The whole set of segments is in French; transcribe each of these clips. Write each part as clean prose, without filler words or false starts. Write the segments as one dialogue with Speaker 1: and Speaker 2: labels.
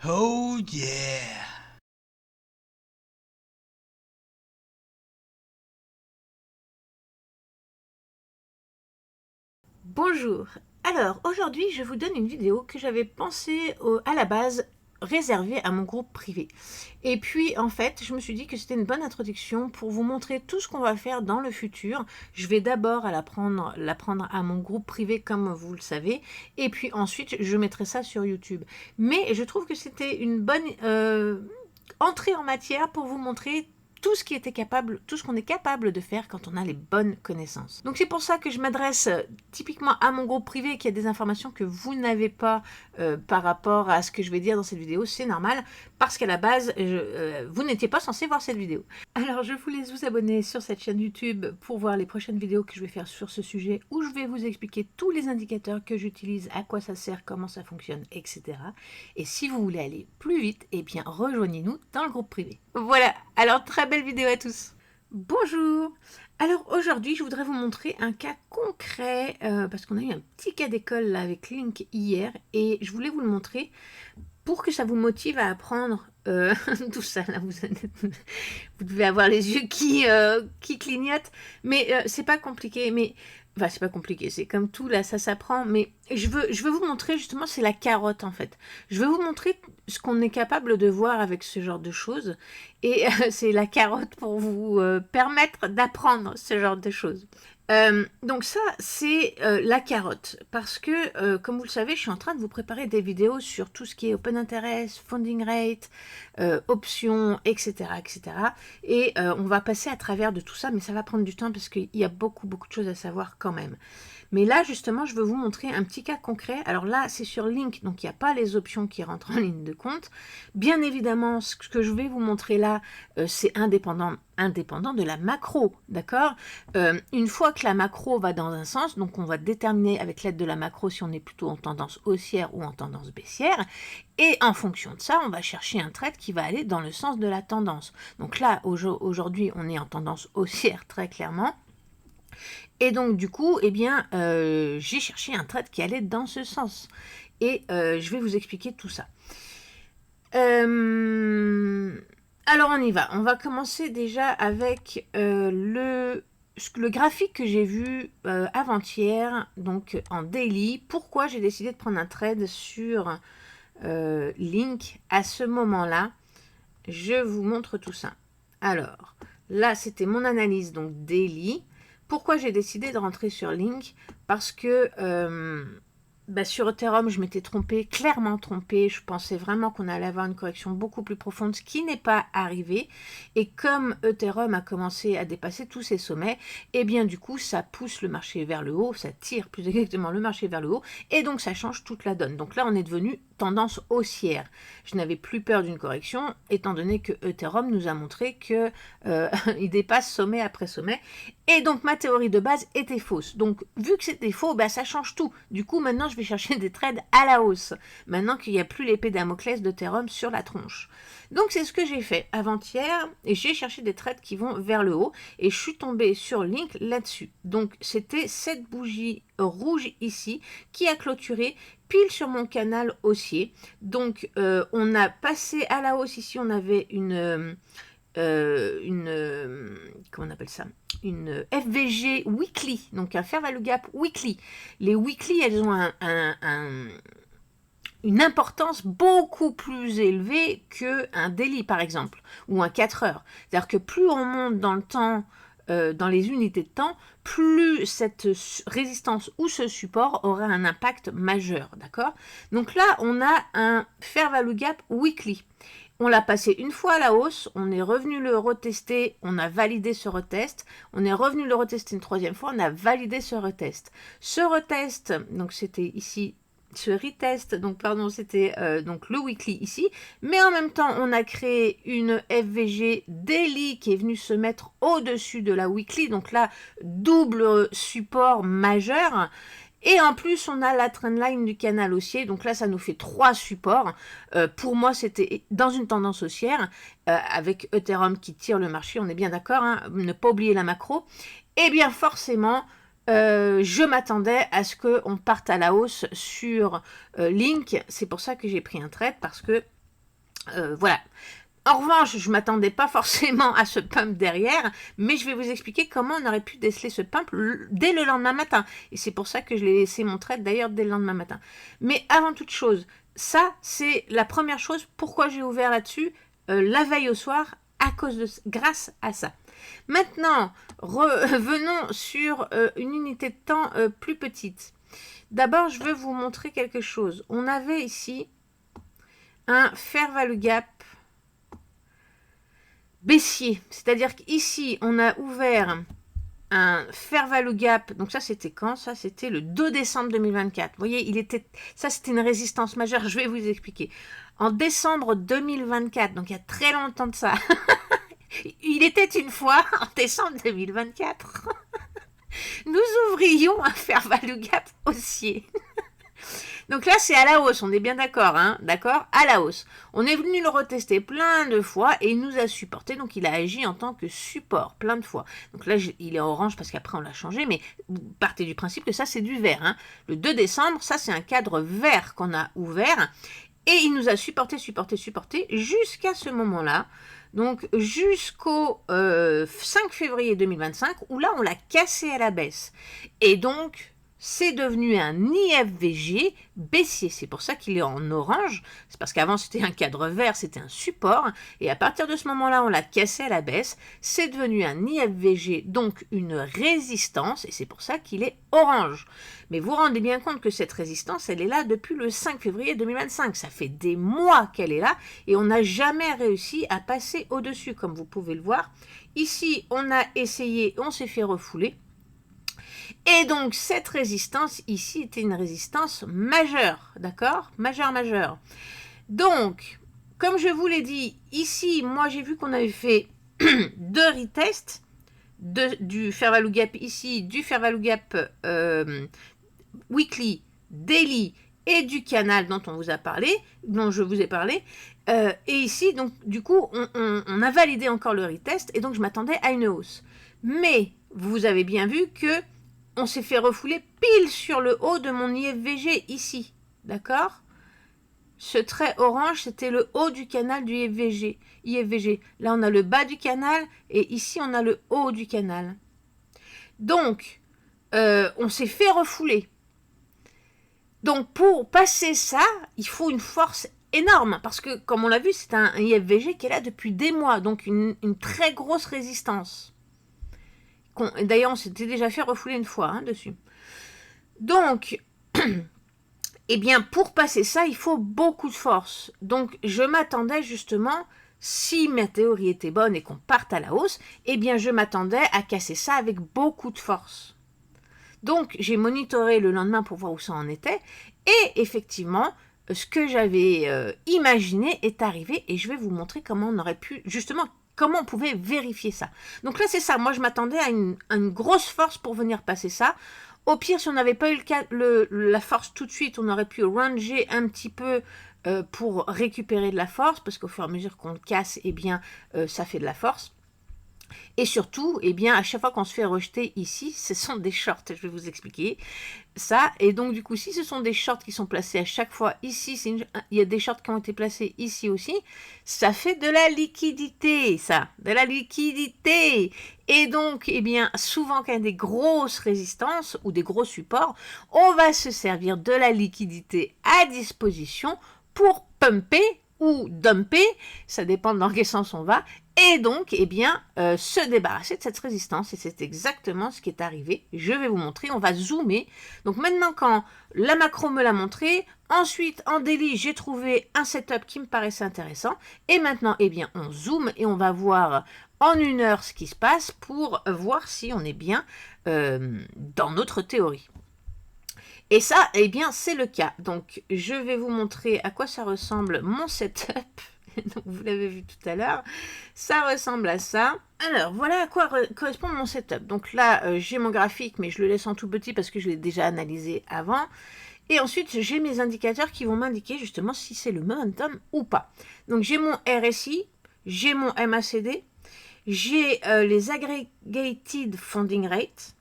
Speaker 1: Oh yeah!
Speaker 2: Bonjour, alors aujourd'hui je vous donne une vidéo que j'avais pensé à la base réservée à mon groupe privé. Et puis en fait je me suis dit que c'était une bonne introduction pour vous montrer tout ce qu'on va faire dans le futur. Je vais d'abord l'apprendre à mon groupe privé comme vous le savez, et puis ensuite je mettrai ça sur YouTube. Mais je trouve que c'était une bonne entrée en matière pour vous montrer tout ce qui était capable, tout ce qu'on est capable de faire quand on a les bonnes connaissances. Donc c'est pour ça que je m'adresse typiquement à mon groupe privé qui a des informations que vous n'avez pas par rapport à ce que je vais dire dans cette vidéo. C'est normal parce qu'à la base, vous n'étiez pas censé voir cette vidéo. Alors je vous laisse vous abonner sur cette chaîne YouTube pour voir les prochaines vidéos que je vais faire sur ce sujet où je vais vous expliquer tous les indicateurs que j'utilise, à quoi ça sert, comment ça fonctionne, etc. Et si vous voulez aller plus vite, eh bien rejoignez-nous dans le groupe privé. Voilà, alors très belle vidéo à tous. Bonjour. Alors aujourd'hui, je voudrais vous montrer un cas concret parce qu'on a eu un petit cas d'école là avec Link hier et je voulais vous le montrer pour que ça vous motive à apprendre tout ça. Là, vous devez avoir les yeux qui clignotent, mais c'est pas compliqué. Mais enfin, c'est pas compliqué, c'est comme tout là, ça s'apprend. Mais je veux vous montrer justement, c'est la carotte en fait. Je veux vous montrer ce qu'on est capable de voir avec ce genre de choses, et c'est la carotte pour vous permettre d'apprendre ce genre de choses. Donc ça, c'est la carotte. Parce que, comme vous le savez, je suis en train de vous préparer des vidéos sur tout ce qui est open interest, funding rate, options, etc. etc. Et on va passer à travers de tout ça, mais ça va prendre du temps parce qu'il y a beaucoup de choses à savoir quand même. Mais là, justement, je veux vous montrer un petit cas concret. Alors là, c'est sur Link, donc il n'y a pas les options qui rentrent en ligne de compte. Bien évidemment, ce que je vais vous montrer là, c'est indépendant de la macro, d'accord. Une fois que la macro va dans un sens, donc on va déterminer avec l'aide de la macro si on est plutôt en tendance haussière ou en tendance baissière, et en fonction de ça, on va chercher un trade qui va aller dans le sens de la tendance. Donc là, aujourd'hui, on est en tendance haussière très clairement. Et donc du coup, eh bien, j'ai cherché un trade qui allait dans ce sens. Et je vais vous expliquer tout ça. Alors on y va. On va commencer déjà avec le graphique que j'ai vu avant-hier, donc en daily. Pourquoi j'ai décidé de prendre un trade sur Link à ce moment-là? Je vous montre tout ça. Alors, là, c'était mon analyse, donc daily. Pourquoi j'ai décidé de rentrer sur Link? Parce que sur Ethereum, je m'étais trompée, clairement trompée. Je pensais vraiment qu'on allait avoir une correction beaucoup plus profonde, ce qui n'est pas arrivé. Et comme Ethereum a commencé à dépasser tous ses sommets, et bien du coup, ça pousse le marché vers le haut, ça tire plus exactement le marché vers le haut, et donc ça change toute la donne. Donc là, on est devenu tendance haussière. Je n'avais plus peur d'une correction, étant donné que Ethereum nous a montré que il dépasse sommet après sommet. Et donc ma théorie de base était fausse. Donc vu que c'était faux, ça change tout. Du coup, maintenant, je vais chercher des trades à la hausse. Maintenant qu'il n'y a plus l'épée Damoclès d'Ethereum sur la tronche. Donc c'est ce que j'ai fait avant-hier, et j'ai cherché des trades qui vont vers le haut, et je suis tombée sur Link là-dessus. Donc c'était cette bougie rouge ici qui a clôturé pile sur mon canal haussier. Donc on a passé à la hausse ici, on avait comment on appelle ça, une FVG weekly, donc un fair value gap weekly. Les weekly, elles ont une importance beaucoup plus élevée qu'un daily par exemple, ou un 4 heures. C'est-à-dire que plus on monte dans le temps, dans les unités de temps, plus cette résistance ou ce support aura un impact majeur, d'accord? Donc là, on a un fair value gap weekly. On l'a passé une fois à la hausse, on est revenu le retester, on a validé ce retest, on est revenu le retester une troisième fois, on a validé ce retest. Ce retest, donc c'était ici, ce retest, donc pardon, c'était donc le weekly ici, mais en même temps, on a créé une FVG daily qui est venue se mettre au-dessus de la weekly, donc là, double support majeur. Et en plus, on a la trendline du canal haussier. Donc là, ça nous fait 3 supports. Pour moi, c'était dans une tendance haussière, avec Ethereum qui tire le marché. On est bien d'accord, hein, ne pas oublier la macro. Et bien forcément, je m'attendais à ce qu'on parte à la hausse sur Link. C'est pour ça que j'ai pris un trade, parce que Voilà. En revanche, je ne m'attendais pas forcément à ce pump derrière, mais je vais vous expliquer comment on aurait pu déceler ce pump dès le lendemain matin. Et c'est pour ça que je l'ai laissé mon trade d'ailleurs dès le lendemain matin. Mais avant toute chose, ça c'est la première chose, pourquoi j'ai ouvert là-dessus la veille au soir, grâce à ça. Maintenant, revenons sur une unité de temps plus petite. D'abord, je veux vous montrer quelque chose. On avait ici un fair value gap baissier, c'est-à-dire qu'ici on a ouvert un fair value gap, donc ça c'était quand? Ça c'était le 2 décembre 2024, vous voyez, ça c'était une résistance majeure, je vais vous expliquer. En décembre 2024, donc il y a très longtemps de ça, il était une fois, en décembre 2024, nous ouvrions un fair value gap haussier. Donc là, c'est à la hausse, on est bien d'accord, hein, d'accord, à la hausse. On est venu le retester plein de fois et il nous a supporté, donc il a agi en tant que support plein de fois. Donc là, il est orange parce qu'après on l'a changé, mais vous partez du principe que ça c'est du vert. Hein. Le 2 décembre, ça c'est un cadre vert qu'on a ouvert et il nous a supporté jusqu'à ce moment-là. Donc jusqu'au 5 février 2025 où là on l'a cassé à la baisse. Et donc c'est devenu un IFVG baissier. C'est pour ça qu'il est en orange. C'est parce qu'avant, c'était un cadre vert, c'était un support. Et à partir de ce moment-là, on l'a cassé à la baisse. C'est devenu un IFVG, donc une résistance. Et c'est pour ça qu'il est orange. Mais vous vous rendez bien compte que cette résistance, elle est là depuis le 5 février 2025. Ça fait des mois qu'elle est là. Et on n'a jamais réussi à passer au-dessus, comme vous pouvez le voir. Ici, on a essayé, on s'est fait refouler. Et donc, cette résistance ici était une résistance majeure, d'accord? Majeure. Donc, comme je vous l'ai dit, ici, moi, j'ai vu qu'on avait fait deux retests du fair value gap ici, du fair value gap weekly, daily et du canal dont je vous ai parlé. Et ici, donc, du coup, on a validé encore le retest et donc je m'attendais à une hausse. Mais, vous avez bien vu que on s'est fait refouler pile sur le haut de mon IFVG ici, d'accord? Ce trait orange, c'était le haut du canal du IFVG. Là, on a le bas du canal et ici, on a le haut du canal. Donc, on s'est fait refouler. Donc, pour passer ça, il faut une force énorme parce que, comme on l'a vu, c'est un IFVG qui est là depuis des mois, donc une très grosse résistance. D'ailleurs, on s'était déjà fait refouler une fois dessus. Donc, eh bien, pour passer ça, il faut beaucoup de force. Donc, je m'attendais justement, si ma théorie était bonne et qu'on parte à la hausse, eh bien, je m'attendais à casser ça avec beaucoup de force. Donc, j'ai monitoré le lendemain pour voir où ça en était. Et effectivement, ce que j'avais imaginé est arrivé. Et je vais vous montrer comment on aurait pu, justement, comment on pouvait vérifier ça. Donc là, c'est ça. Moi, je m'attendais à une grosse force pour venir passer ça. Au pire, si on n'avait pas eu la force tout de suite, on aurait pu ranger un petit peu pour récupérer de la force, parce qu'au fur et à mesure qu'on le casse, eh bien, ça fait de la force. Et surtout, eh bien, à chaque fois qu'on se fait rejeter ici, ce sont des shorts. Je vais vous expliquer ça. Et donc, du coup, si ce sont des shorts qui sont placés à chaque fois ici, il y a des shorts qui ont été placés ici aussi, ça fait de la liquidité, ça. De la liquidité. Et donc, eh bien, souvent, quand il y a des grosses résistances ou des gros supports, on va se servir de la liquidité à disposition pour pumper ou dumper, ça dépend dans quel sens on va, et donc, eh bien, se débarrasser de cette résistance. Et c'est exactement ce qui est arrivé. Je vais vous montrer, on va zoomer. Donc maintenant, quand la macro me l'a montré, ensuite, en daily, j'ai trouvé un setup qui me paraissait intéressant. Et maintenant, eh bien, on zoome et on va voir en 1 heure ce qui se passe pour voir si on est bien dans notre théorie. Et ça, eh bien, c'est le cas. Donc, je vais vous montrer à quoi ça ressemble mon setup. Donc, vous l'avez vu tout à l'heure. Ça ressemble à ça. Alors, voilà à quoi correspond mon setup. Donc là, j'ai mon graphique, mais je le laisse en tout petit parce que je l'ai déjà analysé avant. Et ensuite, j'ai mes indicateurs qui vont m'indiquer justement si c'est le momentum ou pas. Donc, j'ai mon RSI, j'ai mon MACD, j'ai les Aggregated Funding Rate,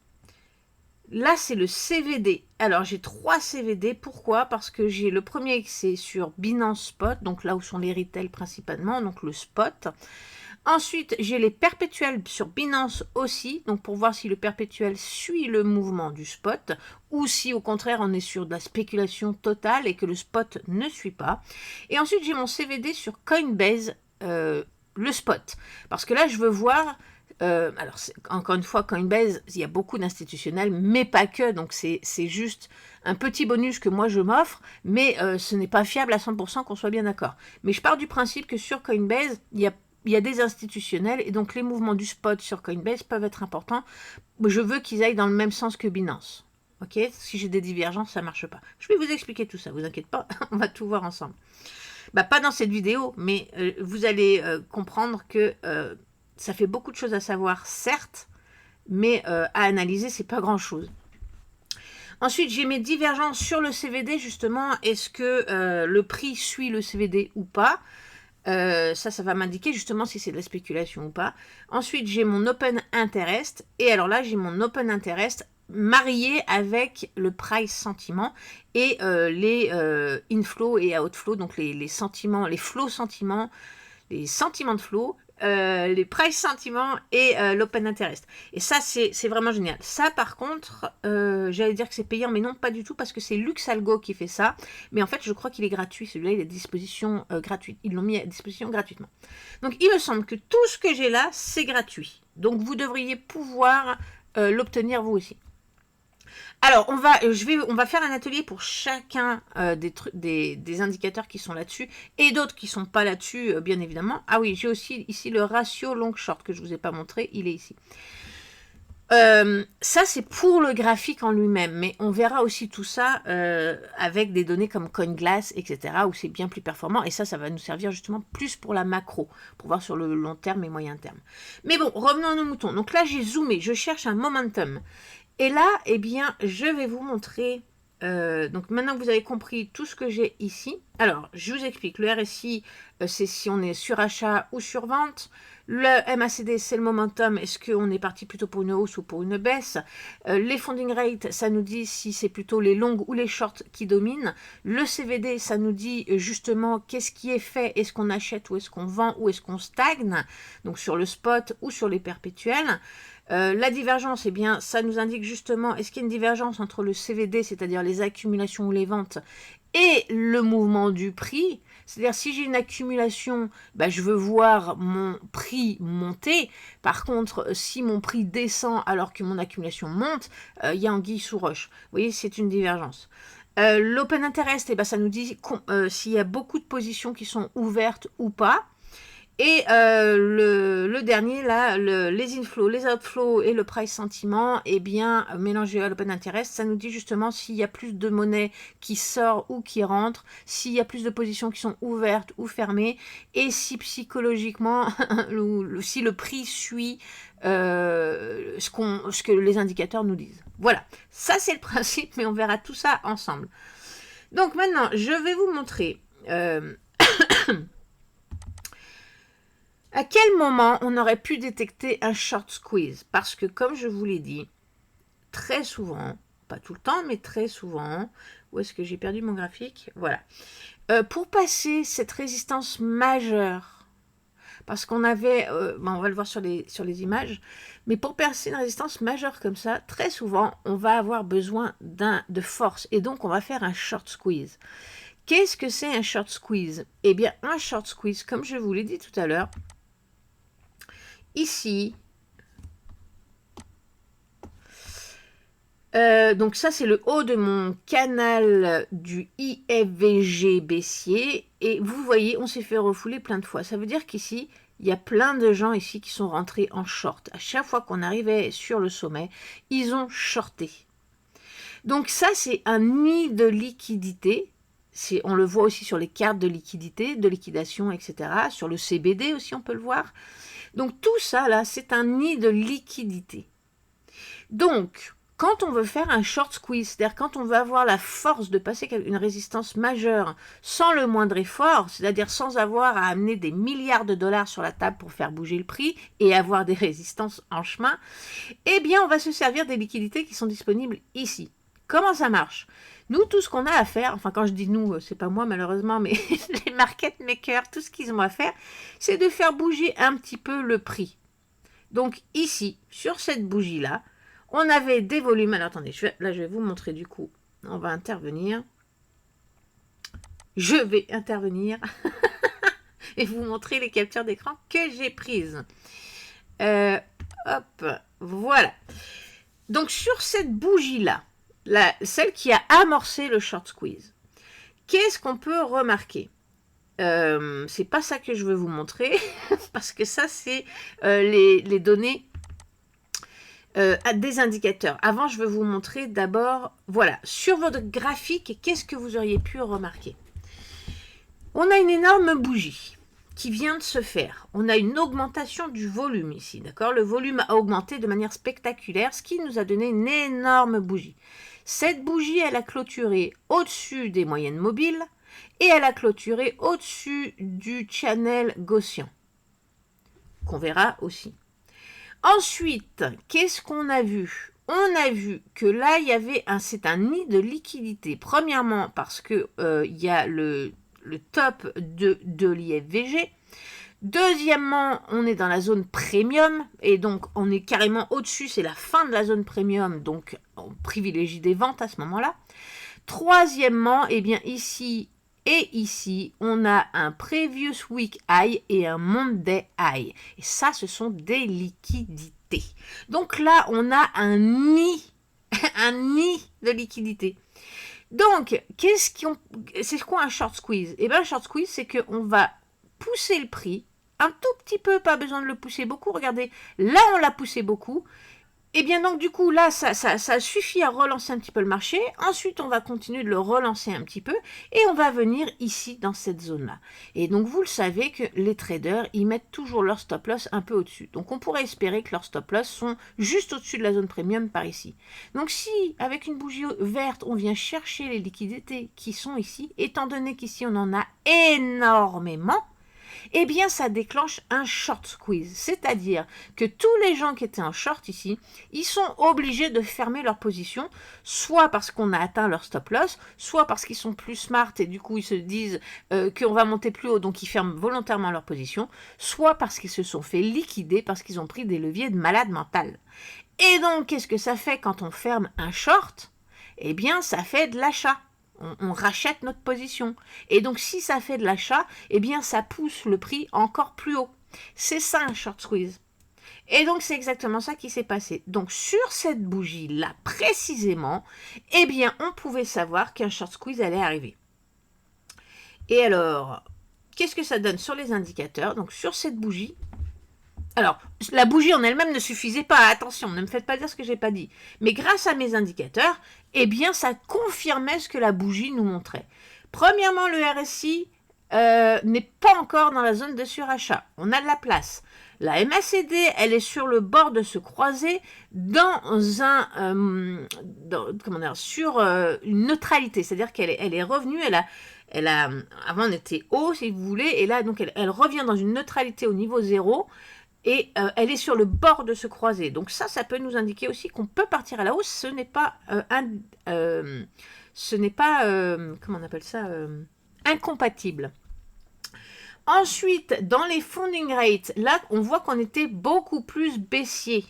Speaker 2: Là, c'est le CVD. Alors, j'ai 3 CVD. Pourquoi? Parce que j'ai le premier, c'est sur Binance Spot, donc là où sont les retails principalement, donc le spot. Ensuite, j'ai les perpétuels sur Binance aussi, donc pour voir si le perpétuel suit le mouvement du spot, ou si au contraire on est sur de la spéculation totale et que le spot ne suit pas. Et ensuite, j'ai mon CVD sur Coinbase, le spot. Parce que là, je veux voir... alors, encore une fois, Coinbase, il y a beaucoup d'institutionnels, mais pas que, donc c'est juste un petit bonus que moi je m'offre, mais ce n'est pas fiable à 100%, qu'on soit bien d'accord. Mais je pars du principe que sur Coinbase, il y a des institutionnels, et donc les mouvements du spot sur Coinbase peuvent être importants. Je veux qu'ils aillent dans le même sens que Binance. Ok? Si j'ai des divergences, ça ne marche pas. Je vais vous expliquer tout ça, vous inquiétez pas, on va tout voir ensemble. Bah, pas dans cette vidéo, mais vous allez comprendre que ça fait beaucoup de choses à savoir, certes, mais à analyser, c'est pas grand-chose. Ensuite, j'ai mes divergences sur le CVD, justement. Est-ce que le prix suit le CVD ou pas? Ça va m'indiquer justement si c'est de la spéculation ou pas. Ensuite, j'ai mon Open Interest. Et alors là, j'ai mon Open Interest marié avec le price sentiment et les inflow et outflow, donc les sentiments, les flows sentiments, les sentiments de flow, les price sentiments et l'open interest. Et ça, c'est vraiment génial. Ça, par contre, j'allais dire que c'est payant, mais non, pas du tout, parce que c'est LuxAlgo qui fait ça. Mais en fait, je crois qu'il est gratuit. Celui-là, il est à disposition gratuite. Ils l'ont mis à disposition gratuitement. Donc, il me semble que tout ce que j'ai là, c'est gratuit. Donc, vous devriez pouvoir l'obtenir vous aussi. Alors, on va faire un atelier pour chacun des indicateurs qui sont là-dessus et d'autres qui ne sont pas là-dessus, bien évidemment. Ah oui, j'ai aussi ici le ratio long-short que je ne vous ai pas montré, il est ici. Ça, c'est pour le graphique en lui-même, mais on verra aussi tout ça avec des données comme CoinGlass, etc., où c'est bien plus performant, et ça va nous servir justement plus pour la macro, pour voir sur le long terme et moyen terme. Mais bon, revenons à nos moutons. Donc là, j'ai zoomé, je cherche un momentum. Et là, eh bien, je vais vous montrer, donc maintenant que vous avez compris tout ce que j'ai ici, alors, je vous explique, le RSI, c'est si on est sur achat ou sur vente, le MACD, c'est le momentum, est-ce qu'on est parti plutôt pour une hausse ou pour une baisse, les funding rates, ça nous dit si c'est plutôt les longues ou les shorts qui dominent, le CVD, ça nous dit justement qu'est-ce qui est fait, est-ce qu'on achète ou est-ce qu'on vend ou est-ce qu'on stagne, donc sur le spot ou sur les perpétuels. La divergence, eh bien, ça nous indique justement, est-ce qu'il y a une divergence entre le CVD, c'est-à-dire les accumulations ou les ventes, et le mouvement du prix. C'est-à-dire, si j'ai une accumulation, bah, je veux voir mon prix monter. Par contre, si mon prix descend alors que mon accumulation monte, il y a anguille sous roche. Vous voyez, c'est une divergence. L'open interest, eh ben, ça nous dit s'il y a beaucoup de positions qui sont ouvertes ou pas. Et le dernier, là, les inflows, les outflows et le price sentiment, eh bien, mélangé à l'open interest, ça nous dit justement s'il y a plus de monnaie qui sort ou qui rentre, s'il y a plus de positions qui sont ouvertes ou fermées, et si psychologiquement, si le prix suit ce que les indicateurs nous disent. Voilà, ça c'est le principe, mais on verra tout ça ensemble. Donc maintenant, je vais vous montrer... à quel moment on aurait pu détecter un short squeeze? Parce que, comme je vous l'ai dit, très souvent, pas tout le temps, mais très souvent, où est-ce que j'ai perdu mon graphique? Voilà. Pour passer cette résistance majeure, parce qu'on avait, on va le voir sur les images, mais pour passer une résistance majeure comme ça, très souvent, on va avoir besoin de force, et donc on va faire un short squeeze. Qu'est-ce que c'est un short squeeze? Eh bien, un short squeeze, comme je vous l'ai dit tout à l'heure, ici, donc ça c'est le haut de mon canal du IFVG baissier, et vous voyez, on s'est fait refouler plein de fois. Ça veut dire qu'ici, il y a plein de gens ici qui sont rentrés en short. À chaque fois qu'on arrivait sur le sommet, ils ont shorté. Donc ça, c'est un nid de liquidité. On le voit aussi sur les cartes de liquidité, de liquidation, etc. Sur le CBD aussi, on peut le voir. Donc tout ça, là, c'est un nid de liquidité. Donc, quand on veut faire un short squeeze, c'est-à-dire quand on veut avoir la force de passer une résistance majeure sans le moindre effort, c'est-à-dire sans avoir à amener des milliards de dollars sur la table pour faire bouger le prix et avoir des résistances en chemin, eh bien, on va se servir des liquidités qui sont disponibles ici. Comment ça marche? Nous, tout ce qu'on a à faire, enfin quand je dis nous, c'est pas moi malheureusement, mais les market makers, tout ce qu'ils ont à faire, c'est de faire bouger un petit peu le prix. Donc ici, sur cette bougie-là, on avait des volumes. Alors attendez, là je vais vous montrer du coup. On va intervenir. Je vais intervenir et vous montrer les captures d'écran que j'ai prises. Hop, voilà. Donc sur cette bougie-là, celle qui a amorcé le short squeeze, qu'est-ce qu'on peut remarquer? C'est pas ça que je veux vous montrer, parce que ça c'est les données des indicateurs. Avant, je vais vous montrer d'abord, voilà, sur votre graphique, qu'est-ce que vous auriez pu remarquer? On a une énorme bougie qui vient de se faire. On a une augmentation du volume ici, d'accord? Le volume a augmenté de manière spectaculaire, ce qui nous a donné une énorme bougie. Cette bougie, elle a clôturé au-dessus des moyennes mobiles et elle a clôturé au-dessus du channel gaussien, qu'on verra aussi. Ensuite, qu'est-ce qu'on a vu? On a vu que là, il y avait c'est un nid de liquidité. Premièrement, parce que il y a le top de l'IFVG. Deuxièmement, on est dans la zone premium et donc on est carrément au-dessus, c'est la fin de la zone premium, donc on privilégie des ventes à ce moment-là. Troisièmement, eh bien ici et ici, on a un previous week high et un Monday high. Et ça, ce sont des liquidités. Donc là, on a un nid de liquidités. Donc, c'est quoi un short squeeze? Eh bien, un short squeeze, c'est qu'on va pousser le prix un tout petit peu, pas besoin de le pousser beaucoup. Regardez, là, on l'a poussé beaucoup. Et bien donc du coup là ça suffit à relancer un petit peu le marché, ensuite on va continuer de le relancer un petit peu et on va venir ici dans cette zone là. Et donc vous le savez que les traders ils mettent toujours leur stop loss un peu au-dessus, donc on pourrait espérer que leurs stop loss sont juste au-dessus de la zone premium par ici. Donc si avec une bougie verte on vient chercher les liquidités qui sont ici, étant donné qu'ici on en a énormément, eh bien ça déclenche un short squeeze, c'est-à-dire que tous les gens qui étaient en short ici, ils sont obligés de fermer leur position, soit parce qu'on a atteint leur stop loss, soit parce qu'ils sont plus smart et du coup ils se disent qu'on va monter plus haut, donc ils ferment volontairement leur position, soit parce qu'ils se sont fait liquider, parce qu'ils ont pris des leviers de malade mental. Et donc qu'est-ce que ça fait quand on ferme un short? Eh bien ça fait de l'achat. On rachète notre position. Et donc, si ça fait de l'achat, eh bien, ça pousse le prix encore plus haut. C'est ça, un short squeeze. Et donc, c'est exactement ça qui s'est passé. Donc, sur cette bougie-là, précisément, eh bien, on pouvait savoir qu'un short squeeze allait arriver. Et alors, qu'est-ce que ça donne sur les indicateurs? Donc, sur cette bougie, alors, la bougie en elle-même ne suffisait pas, attention, ne me faites pas dire ce que je n'ai pas dit. Mais grâce à mes indicateurs, eh bien, ça confirmait ce que la bougie nous montrait. Premièrement, le RSI n'est pas encore dans la zone de surachat. On a de la place. La MACD, elle est sur le bord de se croiser dans sur une neutralité. C'est-à-dire qu'elle est revenue, avant on était haut, si vous voulez, et là, donc, elle revient dans une neutralité au niveau 0. Et elle est sur le bord de se croiser. Donc ça peut nous indiquer aussi qu'on peut partir à la hausse. Ce n'est pas, comment on appelle ça, incompatible. Ensuite, dans les funding rates, là, on voit qu'on était beaucoup plus baissier.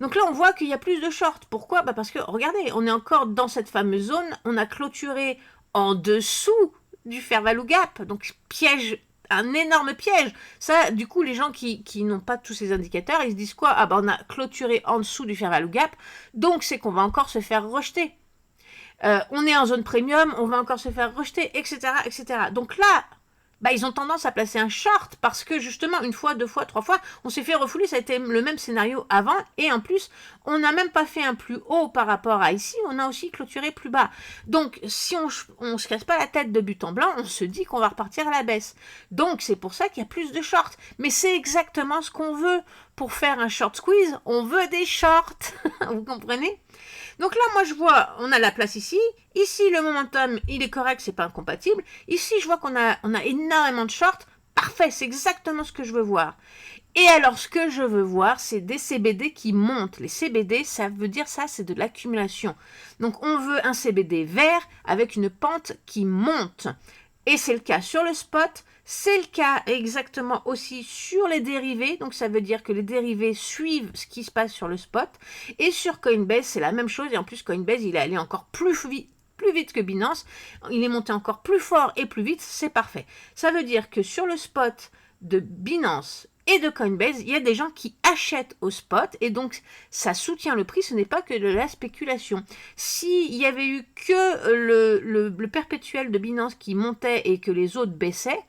Speaker 2: Donc là, on voit qu'il y a plus de short. Pourquoi? Parce que, regardez, on est encore dans cette fameuse zone. On a clôturé en dessous du fair value gap. Donc, piège, un énorme piège. Ça, du coup, les gens qui n'ont pas tous ces indicateurs, ils se disent quoi? Ah on a clôturé en dessous du fair value gap, donc c'est qu'on va encore se faire rejeter. On est en zone premium, on va encore se faire rejeter, etc., etc. Donc là, ils ont tendance à placer un short parce que justement, une fois, deux fois, trois fois, on s'est fait refouler, ça a été le même scénario avant, et en plus, on n'a même pas fait un plus haut par rapport à ici, on a aussi clôturé plus bas. Donc, si on se casse pas la tête de but en blanc, on se dit qu'on va repartir à la baisse. Donc, c'est pour ça qu'il y a plus de shorts. Mais c'est exactement ce qu'on veut. Pour faire un short squeeze, on veut des shorts. Vous comprenez? Donc là, moi, je vois, on a la place ici. Ici, le momentum, il est correct, c'est pas incompatible. Ici, je vois qu'on a énormément de shorts. Parfait, c'est exactement ce que je veux voir. Et alors, ce que je veux voir, c'est des CBD qui montent. Les CBD, ça veut dire ça, c'est de l'accumulation. Donc, on veut un CBD vert avec une pente qui monte. Et c'est le cas sur le spot. C'est le cas exactement aussi sur les dérivés. Donc, ça veut dire que les dérivés suivent ce qui se passe sur le spot. Et sur Coinbase, c'est la même chose. Et en plus, Coinbase, il est allé encore plus vite que Binance. Il est monté encore plus fort et plus vite. C'est parfait. Ça veut dire que sur le spot de Binance et de Coinbase, il y a des gens qui achètent au spot et donc ça soutient le prix, ce n'est pas que de la spéculation. S'il y avait eu que le perpétuel de Binance qui montait et que les autres baissaient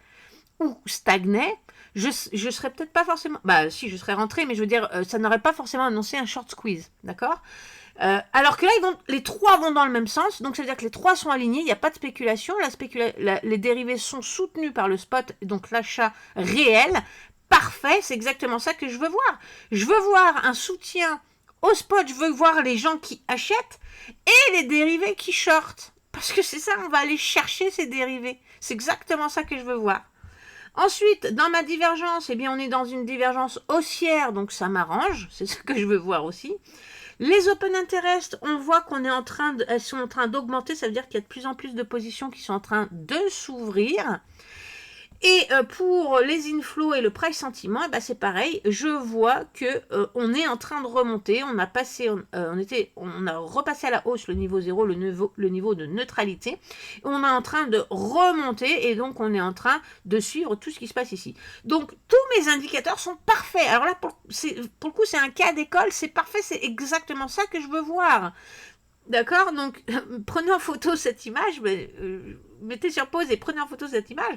Speaker 2: ou stagnaient, je serais peut-être pas forcément... Bah si, je serais rentrée, mais je veux dire, ça n'aurait pas forcément annoncé un short squeeze, d'accord ? Alors que là, les trois vont dans le même sens, donc ça veut dire que les trois sont alignés, il n'y a pas de spéculation, les dérivés sont soutenus par le spot, donc l'achat réel. Parfait, c'est exactement ça que je veux voir. Je veux voir un soutien au spot, je veux voir les gens qui achètent et les dérivés qui shortent. Parce que c'est ça, on va aller chercher ces dérivés. C'est exactement ça que je veux voir. Ensuite, dans ma divergence, eh bien, on est dans une divergence haussière, donc ça m'arrange. C'est ce que je veux voir aussi. Les open interest, on voit elles sont en train d'augmenter. Ça veut dire qu'il y a de plus en plus de positions qui sont en train de s'ouvrir. Et pour les inflows et le price sentiment, eh ben c'est pareil. Je vois que on est en train de remonter. On a repassé à la hausse le niveau 0, le niveau de neutralité. On est en train de remonter et donc on est en train de suivre tout ce qui se passe ici. Donc tous mes indicateurs sont parfaits. Alors là, pour le coup, c'est un cas d'école. C'est parfait. C'est exactement ça que je veux voir. D'accord? Donc, prenez en photo cette image, mettez sur pause et prenez en photo cette image.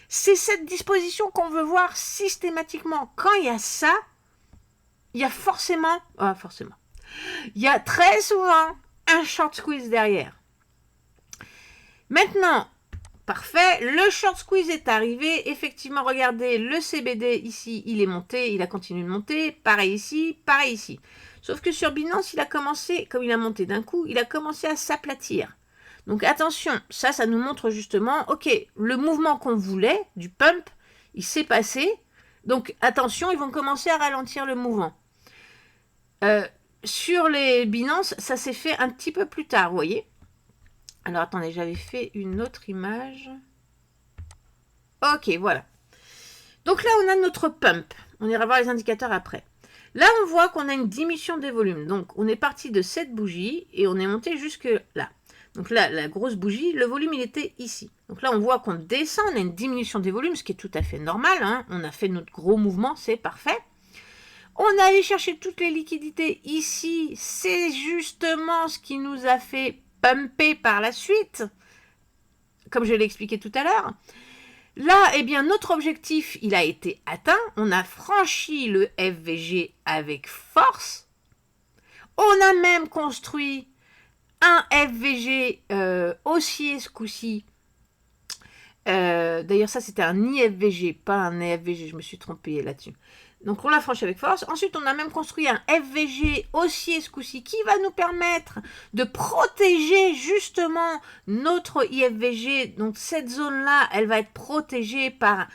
Speaker 2: C'est cette disposition qu'on veut voir systématiquement. Quand il y a ça, il y a forcément, il y a très souvent un short squeeze derrière. Maintenant, parfait, le short squeeze est arrivé. Effectivement, regardez, le CBD ici, il est monté, il a continué de monter. Pareil ici, pareil ici. Sauf que sur Binance, il a commencé, comme il a monté d'un coup, il a commencé à s'aplatir. Donc attention, ça nous montre justement, ok, le mouvement qu'on voulait, du pump, il s'est passé. Donc attention, ils vont commencer à ralentir le mouvement. Sur les Binance, ça s'est fait un petit peu plus tard, vous voyez. Alors attendez, j'avais fait une autre image. Ok, voilà. Donc là, on a notre pump. On ira voir les indicateurs après. Là, on voit qu'on a une diminution des volumes. Donc, on est parti de cette bougie et on est monté jusque là. Donc là, la grosse bougie, le volume, il était ici. Donc là, on voit qu'on descend, on a une diminution des volumes, ce qui est tout à fait normal. Hein. On a fait notre gros mouvement, c'est parfait. On est allé chercher toutes les liquidités ici. C'est justement ce qui nous a fait pumper par la suite, comme je l'ai expliqué tout à l'heure. Là, eh bien, notre objectif, il a été atteint. On a franchi le FVG avec force. On a même construit un FVG haussier ce coup-ci. D'ailleurs, ça, c'était un IFVG, pas un EFVG. Je me suis trompée là-dessus. Donc, on l'a franchi avec force. Ensuite, on a même construit un FVG haussier ce coup-ci qui va nous permettre de protéger justement notre IFVG. Donc, cette zone-là, elle va être protégée par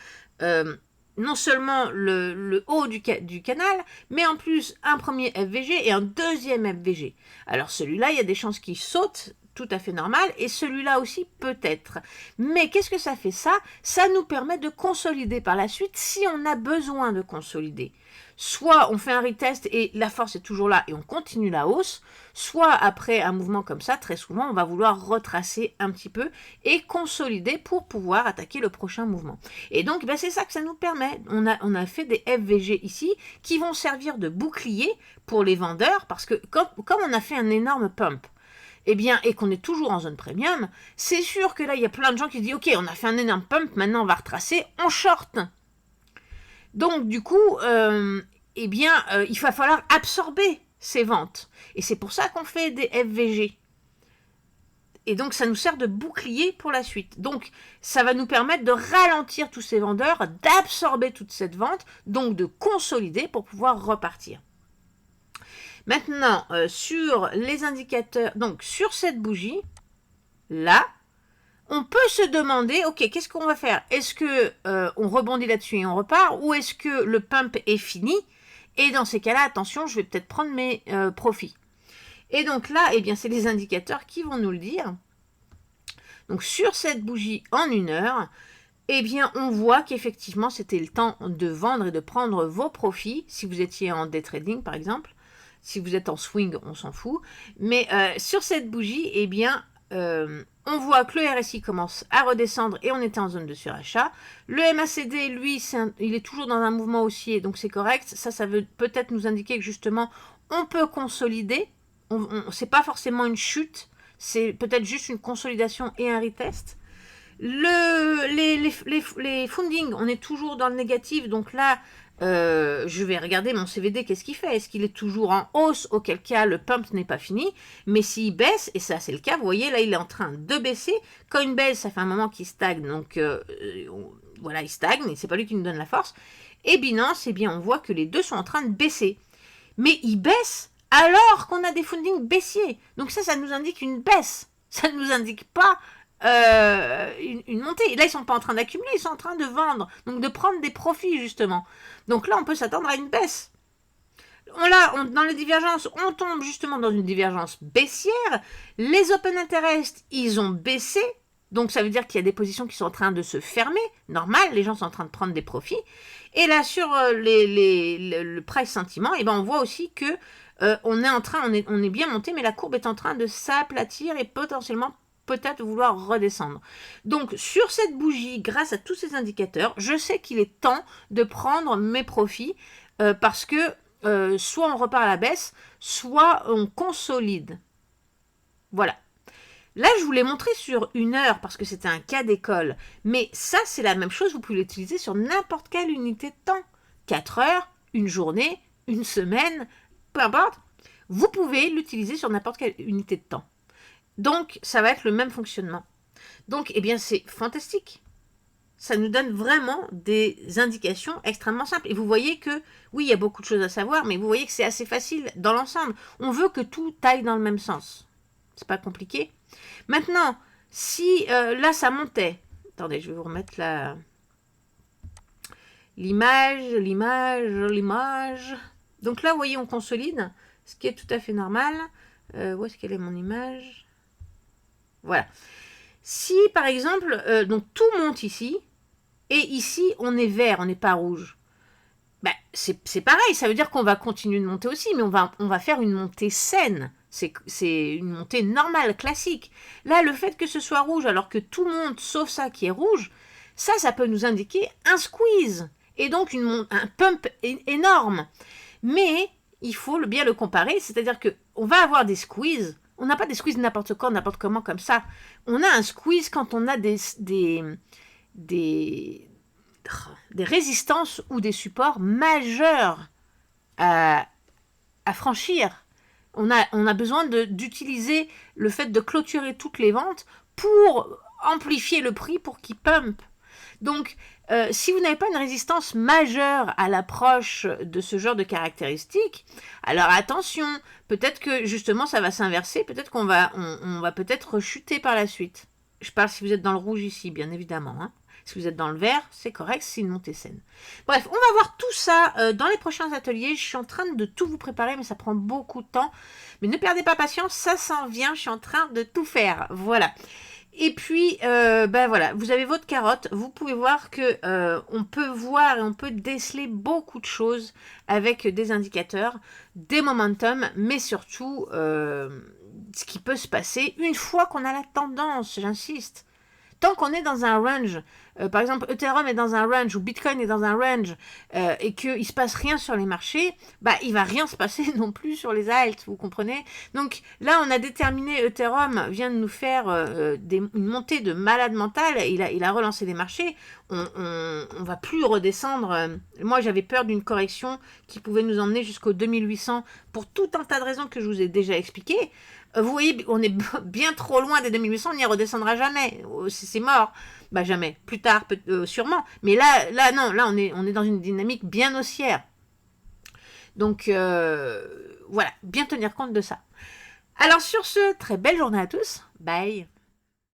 Speaker 2: non seulement le haut du canal, mais en plus un premier FVG et un deuxième FVG. Alors, celui-là, il y a des chances qu'il saute. Tout à fait normal, et celui-là aussi peut-être. Mais qu'est-ce que ça fait ça? Ça nous permet de consolider par la suite si on a besoin de consolider. Soit on fait un retest et la force est toujours là et on continue la hausse, soit après un mouvement comme ça, très souvent, on va vouloir retracer un petit peu et consolider pour pouvoir attaquer le prochain mouvement. Et donc, ben, c'est ça que ça nous permet. On a fait des FVG ici qui vont servir de bouclier pour les vendeurs parce que comme on a fait un énorme pump, eh bien, et qu'on est toujours en zone premium, c'est sûr que là, il y a plein de gens qui se disent « Ok, on a fait un énorme pump, maintenant on va retracer, on short ». Donc, du coup, eh bien, il va falloir absorber ces ventes. Et c'est pour ça qu'on fait des FVG. Et donc, ça nous sert de bouclier pour la suite. Donc, ça va nous permettre de ralentir tous ces vendeurs, d'absorber toute cette vente, donc de consolider pour pouvoir repartir. Maintenant, sur les indicateurs, donc sur cette bougie, là, on peut se demander, ok, qu'est-ce qu'on va faire? Est-ce que on rebondit là-dessus et on repart, ou est-ce que le pump est fini? Et dans ces cas-là, attention, je vais peut-être prendre mes profits. Et donc là, eh bien, c'est les indicateurs qui vont nous le dire. Donc sur cette bougie en 1 heure, eh bien, on voit qu'effectivement, c'était le temps de vendre et de prendre vos profits, si vous étiez en day trading, par exemple. Si vous êtes en swing, on s'en fout. Mais sur cette bougie, eh bien, on voit que le RSI commence à redescendre et on était en zone de surachat. Le MACD, lui, il est toujours dans un mouvement haussier, donc c'est correct. Ça veut peut-être nous indiquer que justement, on peut consolider. C'est pas forcément une chute, c'est peut-être juste une consolidation et un retest. Les funding, on est toujours dans le négatif, donc là, je vais regarder mon CVD, qu'est-ce qu'il fait? Est-ce qu'il est toujours en hausse? Auquel cas, le pump n'est pas fini. Mais s'il baisse, et ça c'est le cas, vous voyez, là, il est en train de baisser. Quand il baisse, ça fait un moment qu'il stagne, donc voilà, il stagne, c'est pas lui qui nous donne la force. Et Binance, eh bien, on voit que les deux sont en train de baisser. Mais ils baissent alors qu'on a des fundings baissiers. Donc ça nous indique une baisse. Ça ne nous indique pas une montée. Et là, ils sont pas en train d'accumuler, ils sont en train de vendre. Donc de prendre des profits, justement. Donc là, on peut s'attendre à une baisse. Dans les divergences, on tombe justement dans une divergence baissière. Les open interest, ils ont baissé. Donc ça veut dire qu'il y a des positions qui sont en train de se fermer. Normal, les gens sont en train de prendre des profits. Et là, sur le price sentiment, eh ben, on voit aussi que on est bien monté, mais la courbe est en train de s'aplatir et potentiellement peut-être vouloir redescendre. Donc, sur cette bougie, grâce à tous ces indicateurs, je sais qu'il est temps de prendre mes profits parce que soit on repart à la baisse, soit on consolide. Voilà. Là, je vous l'ai montré sur 1 heure parce que c'était un cas d'école. Mais ça, c'est la même chose, vous pouvez l'utiliser sur n'importe quelle unité de temps. 4 heures, une journée, une semaine, peu importe. Vous pouvez l'utiliser sur n'importe quelle unité de temps. Donc, ça va être le même fonctionnement. Donc, eh bien, c'est fantastique. Ça nous donne vraiment des indications extrêmement simples. Et vous voyez que, oui, il y a beaucoup de choses à savoir, mais vous voyez que c'est assez facile dans l'ensemble. On veut que tout aille dans le même sens. C'est pas compliqué. Maintenant, si là, ça montait. Attendez, je vais vous remettre l'image. Donc là, vous voyez, on consolide, ce qui est tout à fait normal. Où est-ce qu'elle est mon image? Voilà. Si, par exemple, donc tout monte ici, et ici, on est vert, on n'est pas rouge. Ben, c'est pareil, ça veut dire qu'on va continuer de monter aussi, mais on va faire une montée saine. C'est une montée normale, classique. Là, le fait que ce soit rouge, alors que tout monte, sauf ça qui est rouge, ça peut nous indiquer un squeeze, et donc un pump énorme. Mais il faut bien le comparer, c'est-à-dire qu'on va avoir des squeezes. On n'a pas des squeezes n'importe quand, n'importe comment comme ça. On a un squeeze quand on a des résistances ou des supports majeurs à franchir. On a besoin d'utiliser le fait de clôturer toutes les ventes pour amplifier le prix pour qu'il pump. Donc, si vous n'avez pas une résistance majeure à l'approche de ce genre de caractéristiques, alors attention, peut-être que justement ça va s'inverser, peut-être qu'on va, on va peut-être rechuter par la suite. Je parle si vous êtes dans le rouge ici, bien évidemment. Hein. Si vous êtes dans le vert, c'est correct, c'est une montée saine. Bref, on va voir tout ça dans les prochains ateliers. Je suis en train de tout vous préparer, mais ça prend beaucoup de temps. Mais ne perdez pas patience, ça s'en vient, je suis en train de tout faire. Voilà. Et puis, ben voilà, vous avez votre carotte. Vous pouvez voir que on peut voir et on peut déceler beaucoup de choses avec des indicateurs, des momentum, mais surtout ce qui peut se passer une fois qu'on a la tendance, j'insiste. Tant qu'on est dans un range, par exemple Ethereum est dans un range ou Bitcoin est dans un range et qu'il ne se passe rien sur les marchés, bah, il ne va rien se passer non plus sur les alts, vous comprenez? Donc là, on a déterminé, Ethereum vient de nous faire une montée de malade mental, il a relancé les marchés, on ne va plus redescendre. Moi, j'avais peur d'une correction qui pouvait nous emmener jusqu'au 2800 pour tout un tas de raisons que je vous ai déjà expliquées. Vous voyez, on est bien trop loin des 2800, on n'y redescendra jamais. C'est mort. Bah jamais. Plus tard, sûrement. Mais là non, là on est dans une dynamique bien haussière. Donc, voilà, bien tenir compte de ça. Alors sur ce, très belle journée à tous. Bye.